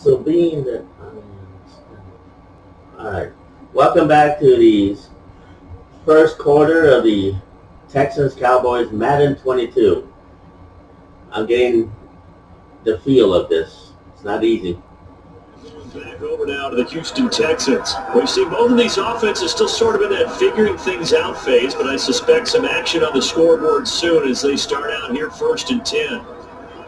So being that all right, welcome back to the first quarter of the Texans Cowboys Madden 22. I'm getting the feel of this. It's not easy. Back over now to the Houston Texans. We've seen both of these offenses still sort of in that figuring things out phase, but I suspect some action on the scoreboard soon as they start out here 1st and 10.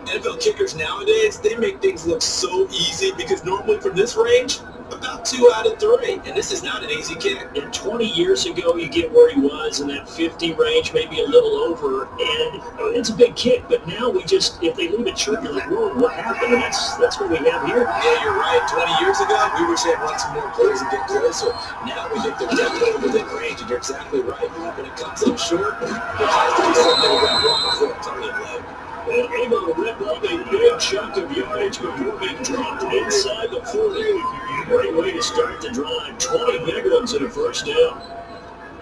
NFL kickers nowadays, they make things look so easy because normally from this range, about 2 out of 3. And this is not an easy kick. And 20 years ago, you get where he was in that 50 range, maybe a little over, and it's a big kick. But now we just, if they leave it short, you're like, whoa, what happened? And that's what we have here. Yeah, you're right. 20 years ago, we wish they'd run some more plays and get closer. Now we think they're definitely within range, and you're exactly right. When it comes up short, there has to be something that went wrong before it's only a leg. And able to rip up a big chunk of yardage before being dropped inside the 40. Great way to start the drive. 20 big ones and a first down.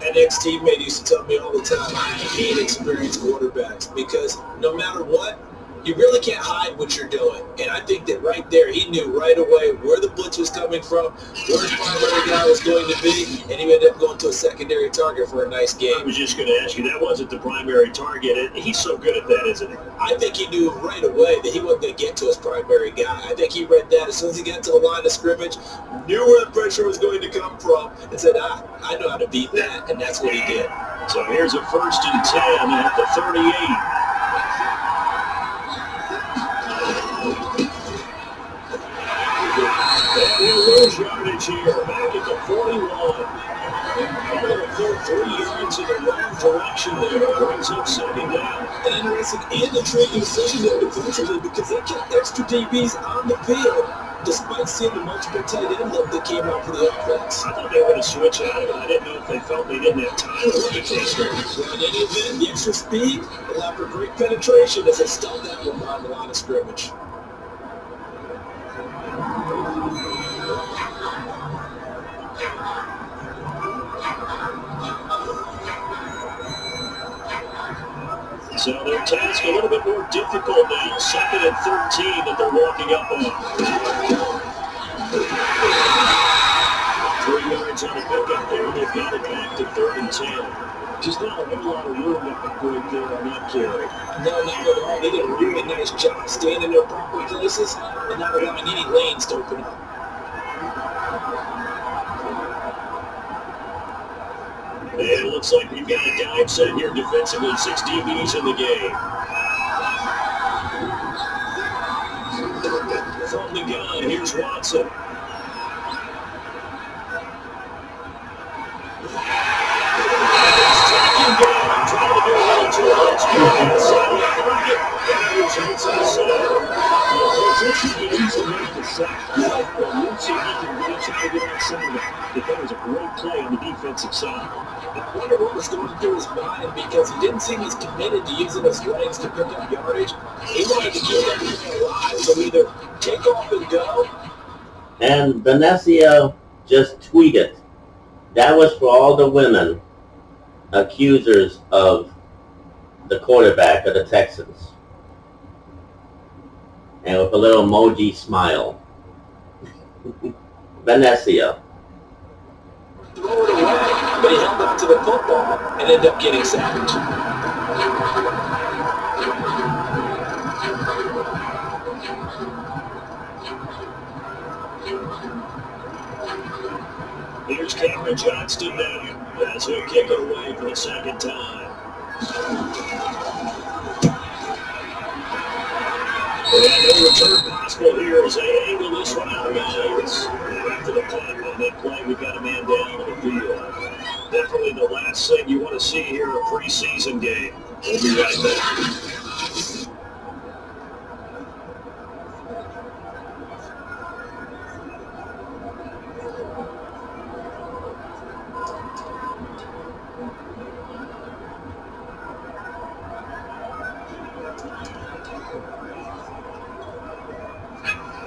An ex-teammate used to tell me all the time, I hate experienced quarterbacks because no matter what, you really can't hide what you're doing. And I think that right there, he knew right away where the blitz was coming from, where his primary guy was going to be, and he ended up going to a secondary target for a nice game. I was just going to ask you, that wasn't the primary target. He's so good at that, isn't he? I think he knew right away that he wasn't going to get to his primary guy. I think he read that as soon as he got to the line of scrimmage, knew where the pressure was going to come from, and said, I know how to beat that, and that's what he did. So here's a 1st and 10 at the 38. And we'll lose yardage here, back at the 41. Another 3 yards in the wrong direction there. Brings up 2nd down. An interesting and intriguing decision there defensively because they kept extra DBs on the field despite seeing the multiple tight end look that came out for the offense. I thought they were going to switch out of it. I didn't know if they felt they didn't have time to look at this. Well, in any event, the extra speed allowed for great penetration as they stunned that one on the line of scrimmage. So their task a little bit more difficult now. 2nd and 13 that they're walking up on. 3 yards on the pickup there. They've got it back to 3rd and 10. Just not a whole lot of room up the point there on that carry. No, not at all. They did a really nice job staying in their proper places and not allowing any lanes to open up. And it looks like we've got a dime set here defensively. 6 DBs in the game. From the gun, here's Watson. It's tracking down, trying to do a little too much. Inside the pocket, and it results in a sack. This should be easy to make the sack. We'll see if he can really try to get outside of it. That was a great play on the defensive side. I wonder what was going through his mind because he didn't seem as committed to using his legs to pick up yardage. He wanted to keep everything alive, so either take off and go. And Vanessa just tweeted, that was for all the women accusers of the quarterback of the Texans. And with a little emoji smile. Vanessa. Throw it away, but he held on to the football and ended up getting sacked. Here's Cameron Johnston now as he'll kick it away for the 2nd time. And no return possible here as they angle this one out of bounds. After the punt on that play, we've got a man down on the field. Definitely the last thing you want to see here in a preseason game. We'll be right back.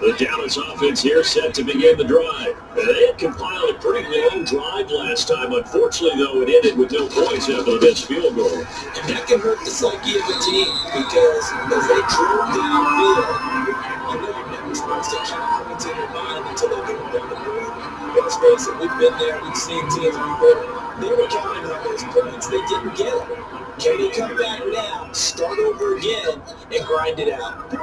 The Dallas offense here set to begin the drive. They had compiled a pretty long drive last time. Unfortunately, though, it ended with no points after the missed field goal. And that can hurt the psyche of the team because as they drove downfield, you know you're never supposed to count points points in your mind until they go down the board. Let's face it, we've been there. We've seen teams before. They were counting on those points. They didn't get it. Can he come back now, start over again, and grind it out?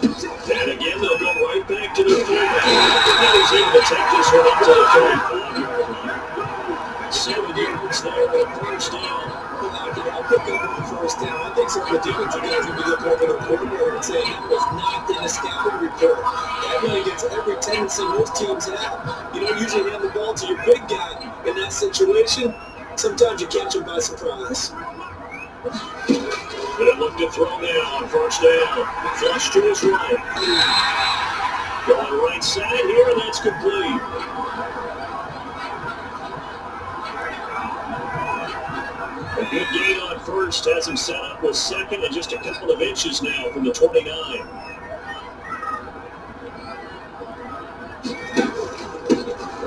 And again, they'll go right back to the fullback. And he's able to take this one up to the 35-yard line. 7 yards there on first down. I'll pick up on first down. I think some of the defensive guys will be looking over the coordinator and saying that was not in the scouting report. That really gets every tendency most teams have. You don't usually hand the ball to your big guy in that situation. Sometimes you catch him by surprise. They look to throw now on first down. Flush to his right. Going right side here, and that's complete. A good gain on first has him set up with second and just a couple of inches now from the 29.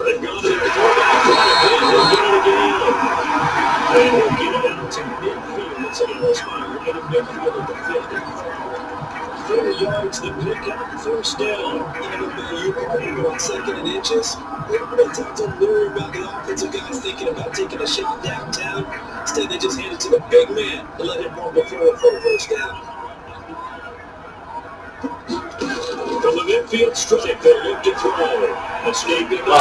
They've gone to their quarterback quite a bit. They'll get it again. And they'll get it out to midfield. It's a little spot right in midfield at the 50. 4 yards to pick up first down. You probably go on second and inches. They talk to worry about the offensive guys thinking about taking a shot downtown. Instead, they just hand it to the big man and let him run before for a first down. From the midfield strike, they look to throw. Escaping the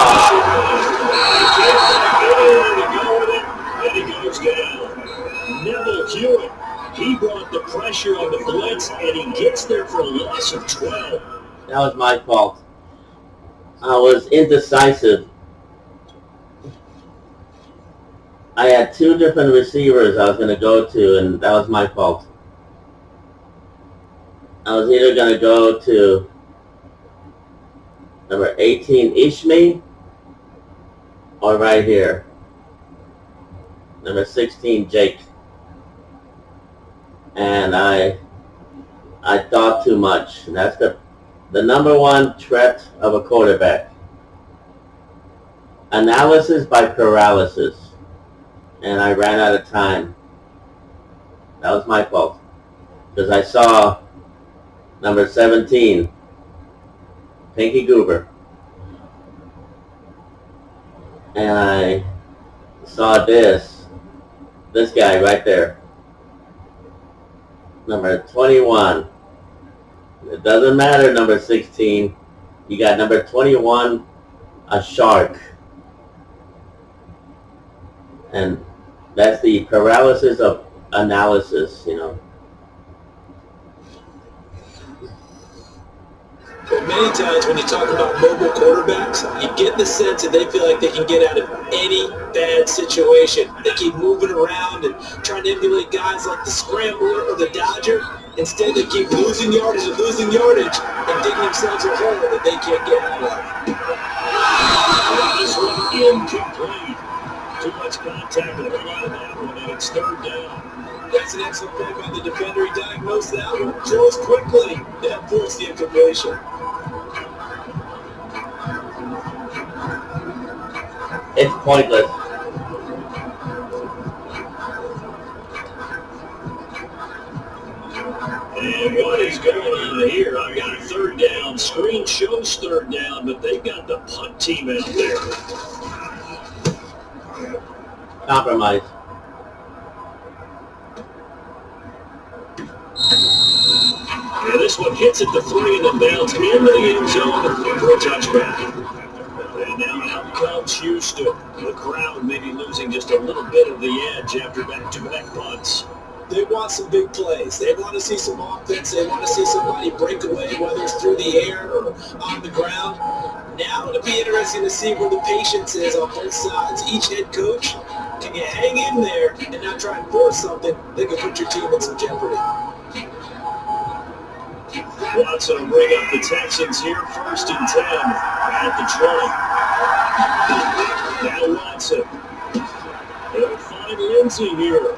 and he goes down. Neville Hewitt, he brought the pressure on the blitz, and he gets there for a loss of 12. That was my fault. I was indecisive. I had 2 different receivers I was going to go to, and that was my fault. I was either going to go to number 18, Ishmi, or right here, number 16, Jake. And I thought too much. And that's the number one threat of a quarterback. Analysis by paralysis. And I ran out of time. That was my fault. Because I saw number 17, Pinky Goober. And I saw this guy right there. Number 21. It doesn't matter, number 16. You got number 21, a shark. And that's the paralysis of analysis, you know. But many times when you talk about mobile quarterbacks, you get the sense that they feel like they can get out of any bad situation. They keep moving around and trying to emulate guys like the Scrambler or the Dodger. Instead, they keep losing yardage and digging themselves a hole that they can't get out of. This one incomplete. Too much contact with a lot of that one, and it's third down. That's an excellent play by the defender. He diagnosed that one. Throws quickly. That forced the incompletion. It's pointless. And what is going on here? I've got a third down. Screen shows third down, but they've got the punt team out there. Compromise. And this one hits at the 3 and then bounces into the end zone for a touchback. And now out comes Houston. The crowd maybe losing just a little bit of the edge after back-to-back punts. They want some big plays. They want to see some offense. They want to see somebody break away, whether it's through the air or on the ground. Now it'll be interesting to see where the patience is on both sides. Each head coach, can you hang in there and not try and force something that could put your team in some jeopardy? Watson will bring up the Texans here, 1st and 10 at the 20. Now Watson. They'll find Lindsey here.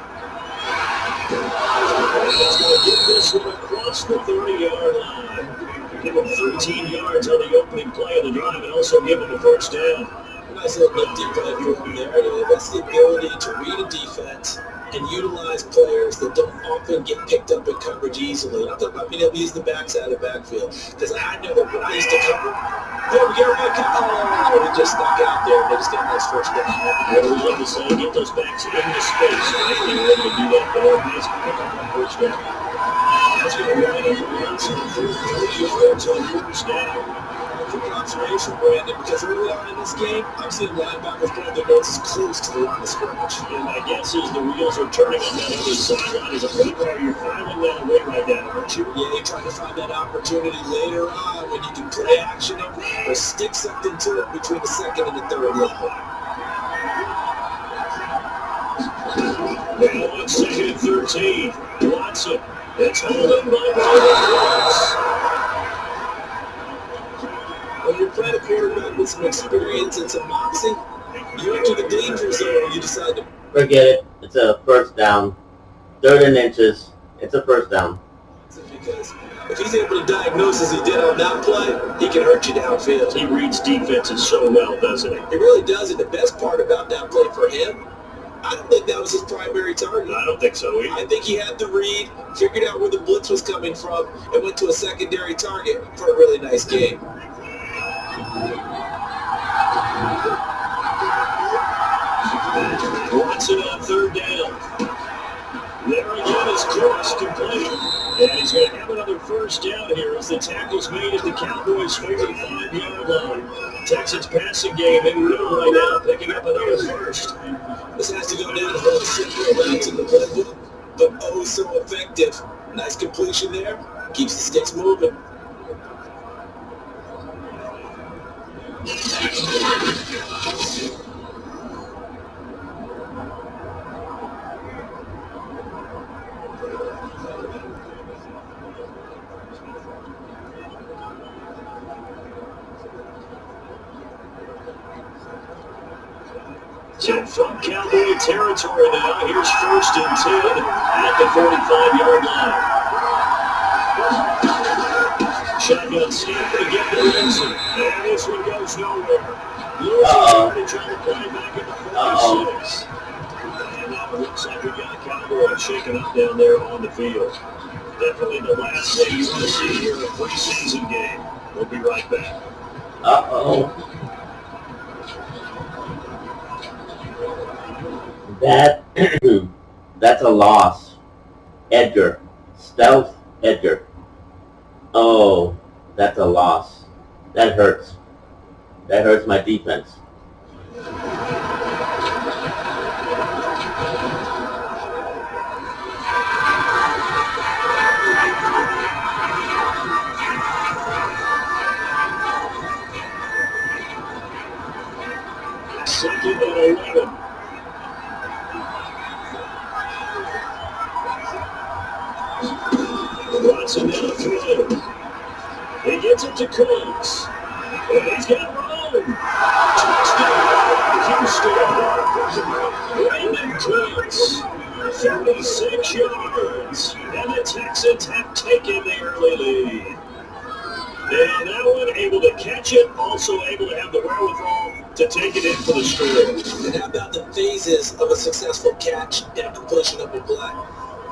He's going to get this one across the 30-yard line. Give him 13 yards on the opening play of the drive and also give him a first down. Nice little nifty play for him there. That's the ability to read a defense and utilize players that don't often get picked up in coverage easily. And I'm talking about being able to use the backside of the backfield. Because I know when I used to cover, there we go, he just stuck out there. They just got a nice first down. What we love to say, get those backs into space, right? They were able to do that there. Nice pick up on first down. That's going to line up for 3 yards on first down. For conservation, Brandon, because early on in this game, I'm seeing linebackers putting their noses close to the line of scrimmage. And my guess is the wheels are turning on that other sideline as a point where you're filing that away right now, aren't you? Yeah, you're trying to find that opportunity later on when you can play action or stick something to it between the second and the third level. Now on second and 13, Watson. It's holding by Brian. When you're playing a quarterback with some experience and some moxie, you enter the danger zone. You decide to Forget it. It's a first down. 3rd and inches. It's a first down. because if he's able to diagnose as he did on that play, he can hurt you downfield. He reads defenses so well, doesn't he? He really does. And the best part about that play for him, I don't think that was his primary target. I don't think so either. I think he had the read, figured out where the blitz was coming from, and went to a secondary target for a really nice game. Watson on 3rd down. There again is Curtis complete. And he's going to have another first down here as the tackle's made at the Cowboys' 45-yard line. Texans passing game in middle right now, picking up another first. This has to go down as one of the simpler routes in the playbook, but oh so effective. Nice completion there. Keeps the sticks moving. So from Cowboy territory now, here's 1st and 10 at the 45-yard line. Shotgun snap to get the Ensign. And this one goes nowhere. Losing trying to play back at the 46. And now it looks like we got a Cowboy shaking up down there on the field. Definitely the last thing you want to see here in a preseason game. We'll be right back. Uh-oh. That's a loss. Edgar. Stealth Edgar. Oh, that's a loss. That hurts. That hurts my defense. Second and 11. Watson now throw. He gets it to Cooks. And he's got room. Touchdown, Houston. Brandon Cooks. 36 yards. And the Texans have taken the early lead. And that one able to catch it, also able to have the wherewithal to take it in for the score. And how about the phases of a successful catch and a completion of a play?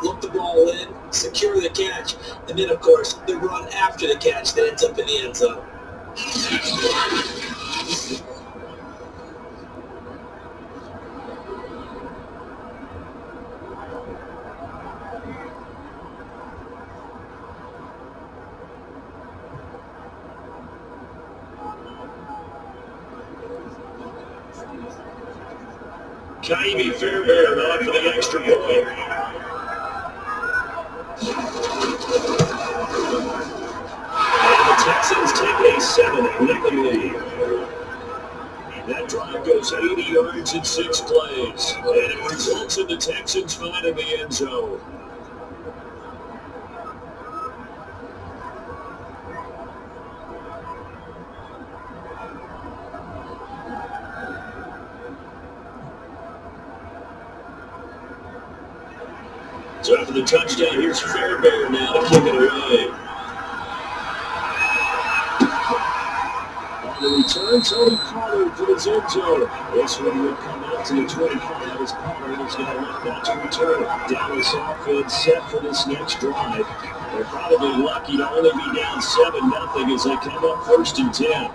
Look the ball in, secure the catch, and then, of course, the run after the catch that ends up in the end zone. Kaimi Fairbairn on for the extra point. And the Texans take a 7-0 lead. That drive goes 80 yards in 6 plays, and it results in the Texans finding the end zone. So after the touchdown, here's Fairbairn now to kick it away. On the return, Tony Pollard for the zone zone. This one will come out to the 25 as Pollard is going to look back to return. Dallas offense set for this next drive. They're probably lucky to only be down 7-0 as they come up 1st and 10.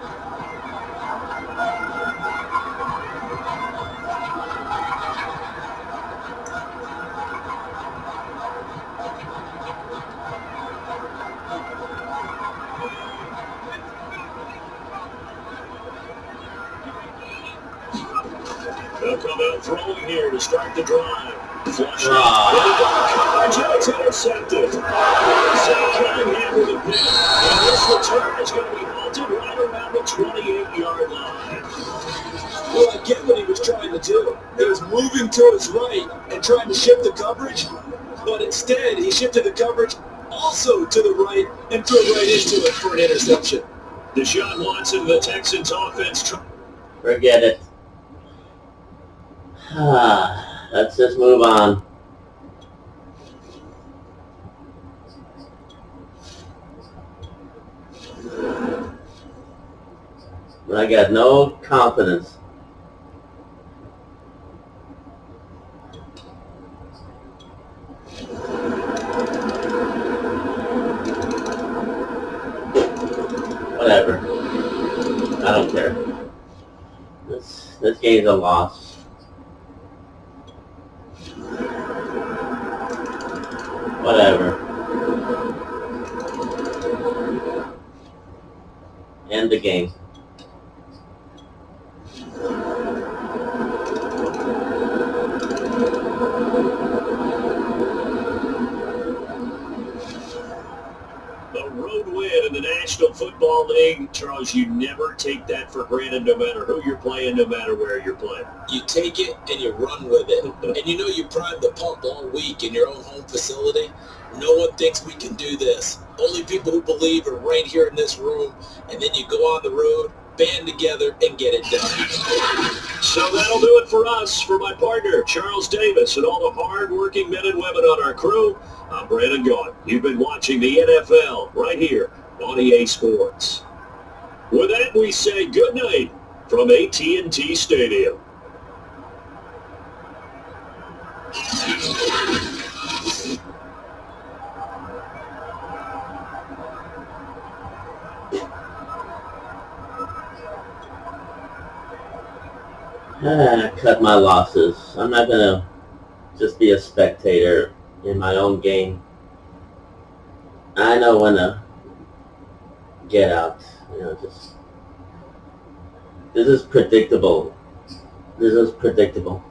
They'll come out throwing here to start the drive. Flush coverage, and it's intercepted. Zach Cunningham with a pick. And this return is going to be halted right around the 28-yard line. Well, I get what he was trying to do. He was moving to his right and trying to shift the coverage, but instead he shifted the coverage also to the right and threw right into it for an interception. Deshaun Watson, the Texans offense. Forget it. Let's just move on. I got no confidence. Whatever. I don't care. This game's a loss. Whatever. End the game. The road win in the National Football League. Charles, you never take that for granted no matter who you're playing, no matter where you're playing. You take it and you run with it. And you know you primed the pump all week in your own home facility. No one thinks we can do this. Only people who believe are right here in this room. And then you go on the road, band together, and get it done. So that'll do it for us. For my partner, Charles Davis, and all the hard-working men and women on our crew, I'm Brandon Gaunt. You've been watching the NFL right here on EA Sports. With that, we say good night from AT&T Stadium. Cut my losses. I'm not going to just be a spectator in my own game. I know when to get out. This is predictable. This is predictable.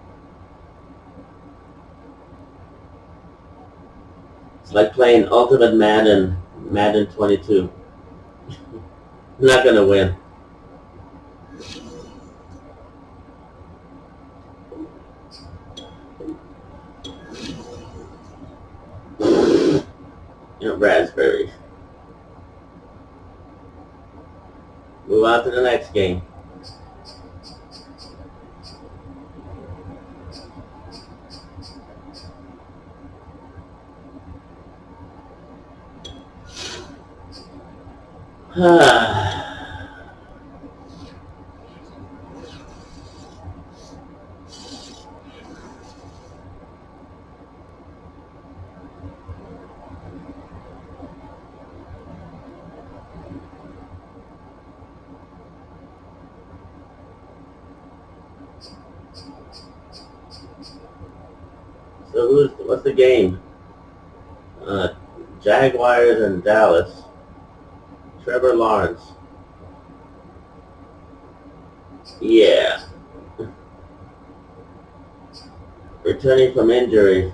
It's like playing Ultimate Madden 22. I'm not going to win. Raspberries. Move on to the next game. So what's the game? Jaguars and Dallas. Trevor Lawrence. Yeah. Returning from injury.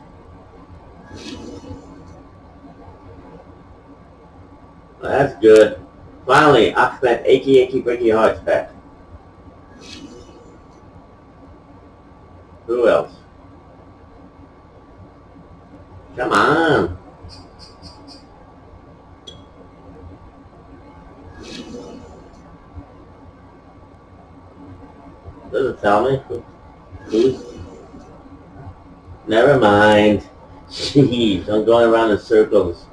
Well, that's good. Finally, Ahmed achy breaky hearts back. Who else? Come on. Doesn't tell me. Who's? Never mind. Jeez, I'm going around in circles.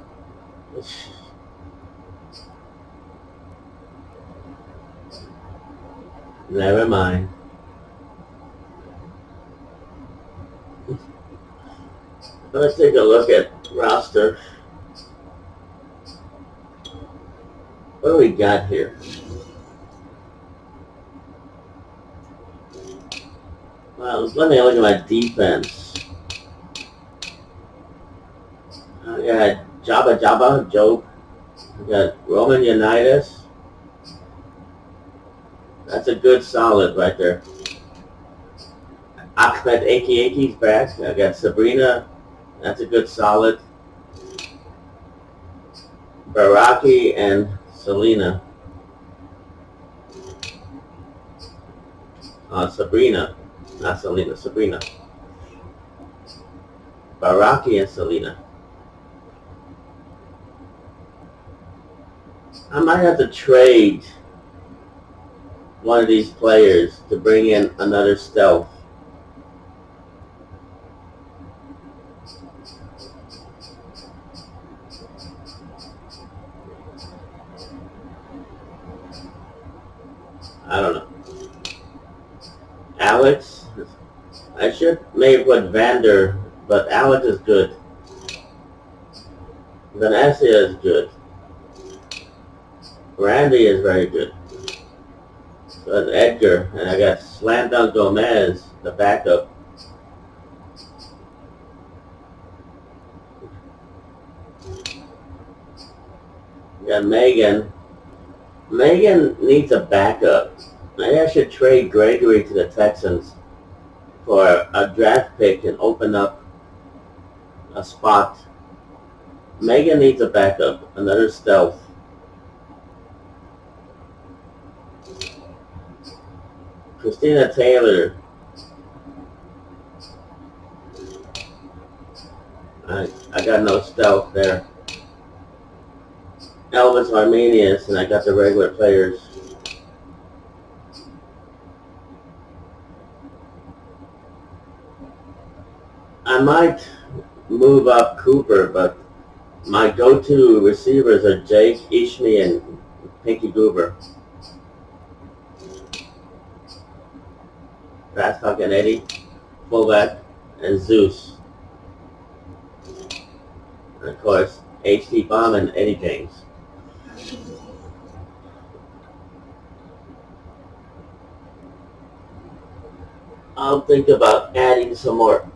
Never mind. Let's take a look at roster. What do we got here? Well, let me look at my defense. I got Job. I got Roman Unitas. That's a good solid right there. Ahmed Aki's back. I got Sabrina. That's a good solid. Baraki and Selena. Sabrina. Not Selena. Sabrina. Baraki and Selena. I might have to trade one of these players to bring in another stealth. I don't know. Alex, I should maybe put Vander, but Alex is good. Vanessa is good. Randy is very good. So that's Edgar, and I got Slam Dunk Gomez, the backup. We got Megan. Megan needs a backup. Maybe I should trade Gregory to the Texans for a draft pick and open up a spot. Megan needs a backup, another stealth. Christina Taylor. I got no stealth there. Elvis Arminius, and I got the regular players. I might move up Cooper, but my go-to receivers are Jake, Ishmi, and Pinky Goober. Fast Talking Eddie, fullback, and Zeus. And of course, HT Bomb and Eddie James. I'll think about adding some more